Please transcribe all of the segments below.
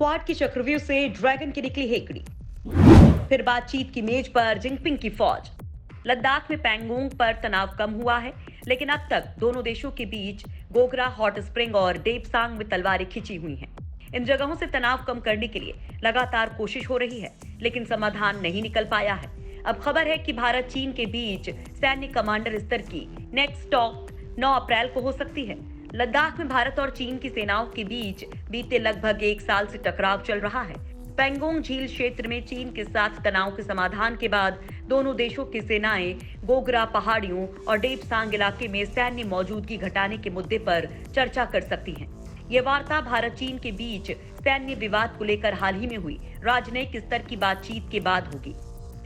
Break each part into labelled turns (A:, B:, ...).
A: Quad की चक्रव्यूह से ड्रैगन की निकली हेकड़ी। फिर बातचीत की मेज पर जिनपिंग की फौज। लद्दाख में पैंगोंग पर तनाव कम हुआ है, लेकिन अब तक दोनों देशों के बीच गोगरा, हॉट स्प्रिंग और डेपसांग में तलवारें खिंची हुई हैं। इन जगहों से तनाव कम करने के लिए लगातार कोशिश हो रही है, लेकिन समाधान नहीं निकल पाया है। अब खबर है कि भारत चीन के बीच सैन्य कमांडर स्तर की नेक्स्ट टॉक 9 अप्रैल को हो सकती है। लद्दाख में भारत और चीन की सेनाओं के बीच बीते लगभग 1 साल से टकराव चल रहा है। पैंगोंग झील क्षेत्र में चीन के साथ तनाव के समाधान के बाद दोनों देशों की सेनाएं गोगरा पहाड़ियों और डेपसांग इलाके में सैन्य मौजूदगी घटाने के मुद्दे पर चर्चा कर सकती हैं। ये वार्ता भारत चीन के बीच सैन्य विवाद को लेकर हाल ही में हुई राजनयिक स्तर की बातचीत के बाद होगी।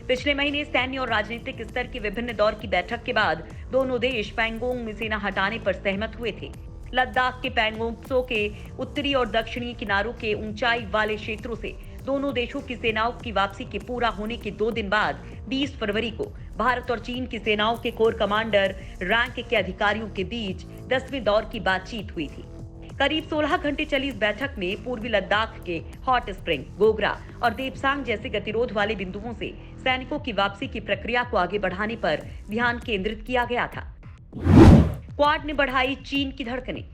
A: पिछले महीने सैन्य और राजनीतिक स्तर की विभिन्न दौर की बैठक के बाद दोनों देश पैंगोंग में सेना हटाने पर सहमत हुए थे। लद्दाख के पैंगोंग त्सो के उत्तरी और दक्षिणी किनारों के ऊंचाई वाले क्षेत्रों से दोनों देशों की सेनाओं की वापसी के पूरा होने के 2 दिन बाद 20 फरवरी को भारत और चीन की सेनाओं के कोर कमांडर रैंक के अधिकारियों के बीच 10वें दौर की बातचीत हुई थी। करीब 16 घंटे चली इस बैठक में पूर्वी लद्दाख के हॉट स्प्रिंग, गोगरा और देपसांग जैसे गतिरोध वाले बिंदुओं से सैनिकों की वापसी की प्रक्रिया को आगे बढ़ाने पर ध्यान केंद्रित किया गया था। क्वाड ने बढ़ाई चीन की धड़कनें।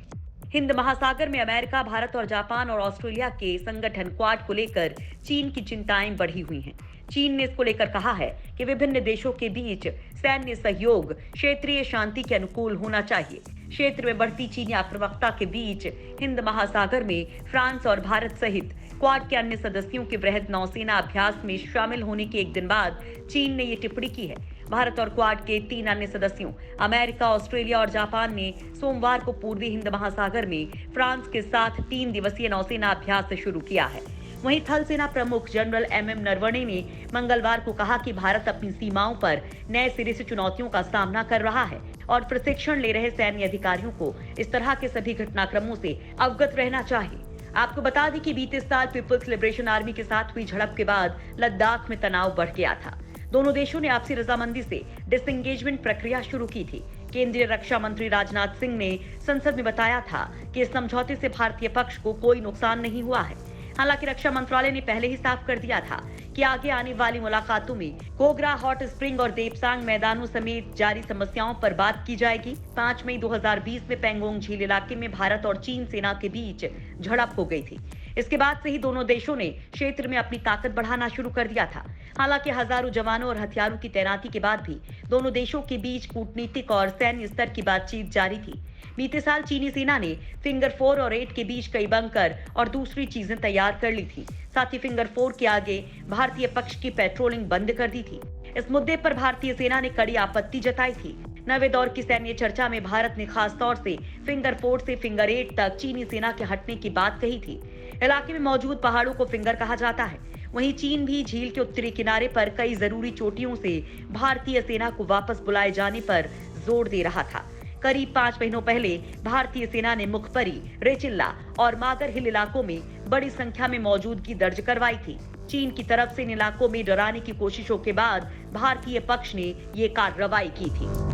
A: हिंद महासागर में अमेरिका, भारत और जापान और ऑस्ट्रेलिया के संगठन क्वाड को लेकर चीन की चिंताएं बढ़ी हुई हैं। चीन ने इसको लेकर कहा है कि विभिन्न देशों के बीच सैन्य सहयोग क्षेत्रीय शांति के अनुकूल होना चाहिए। क्षेत्र में बढ़ती चीनी आक्रामकता के बीच हिंद महासागर में फ्रांस और भारत सहित क्वाड के अन्य सदस्यों के वृहद नौसेना अभ्यास में शामिल होने के 1 दिन बाद चीन ने ये टिप्पणी की है। भारत और क्वाड के 3 अन्य सदस्यों अमेरिका, ऑस्ट्रेलिया और जापान ने सोमवार को पूर्वी हिंद महासागर में फ्रांस के साथ 3 दिवसीय नौसेना अभ्यास शुरू किया है। वहीं थल सेना प्रमुख जनरल एमएम नरवणे ने मंगलवार को कहा कि भारत अपनी सीमाओं पर नए सिरे से चुनौतियों का सामना कर रहा है और प्रशिक्षण ले रहे सैन्य अधिकारियों को इस तरह के सभी घटनाक्रमों से अवगत रहना चाहिए। आपको बता दें कि बीते साल पीपल्स लिबरेशन आर्मी के साथ हुई झड़प के बाद लद्दाख में तनाव बढ़ गया था। दोनों देशों ने आपसी रजामंदी से डिसएंगेजमेंट प्रक्रिया शुरू की थी। केंद्रीय रक्षा मंत्री राजनाथ सिंह ने संसद में बताया था कि इस समझौते से भारतीय पक्ष को कोई नुकसान नहीं हुआ है। हालांकि रक्षा मंत्रालय ने पहले ही साफ कर दिया था कि आगे आने वाली मुलाकातों में गोगरा, हॉट स्प्रिंग और देपसांग मैदानों समेत जारी समस्याओं पर बात की जाएगी। 5 मई 2020 में पैंगोंग झील इलाके में भारत और चीन सेना के बीच झड़प हो गई थी। इसके बाद से ही दोनों देशों ने क्षेत्र में अपनी ताकत बढ़ाना शुरू कर दिया था। हालांकि हजारों जवानों और हथियारों की तैनाती के बाद भी दोनों देशों के बीच कूटनीतिक और सैन्य स्तर की बातचीत जारी थी। बीते साल चीनी सेना ने फिंगर 4 और 8 के बीच कई बंकर और दूसरी चीजें तैयार कर ली थी। साथ ही फिंगर 4 के आगे भारतीय पक्ष की पेट्रोलिंग बंद कर दी थी। इस मुद्दे पर भारतीय सेना ने कड़ी आपत्ति जताई थी। नवे दौर की सैन्य चर्चा में भारत ने खास तौर से फिंगर 4 से फिंगर 8 तक चीनी सेना के हटने की बात कही थी। इलाके में मौजूद पहाड़ों को फिंगर कहा जाता है। वहीं चीन भी झील के उत्तरी किनारे पर कई जरूरी चोटियों से भारतीय सेना को वापस बुलाए जाने पर जोर दे रहा था। करीब 5 महीनों पहले भारतीय सेना ने मुखपरी, रेचिल्ला और मागर हिल इलाकों में बड़ी संख्या में मौजूदगी दर्ज करवाई थी। चीन की तरफ से इन इलाकों में डराने की कोशिशों के बाद भारतीय पक्ष ने ये कार्रवाई की थी।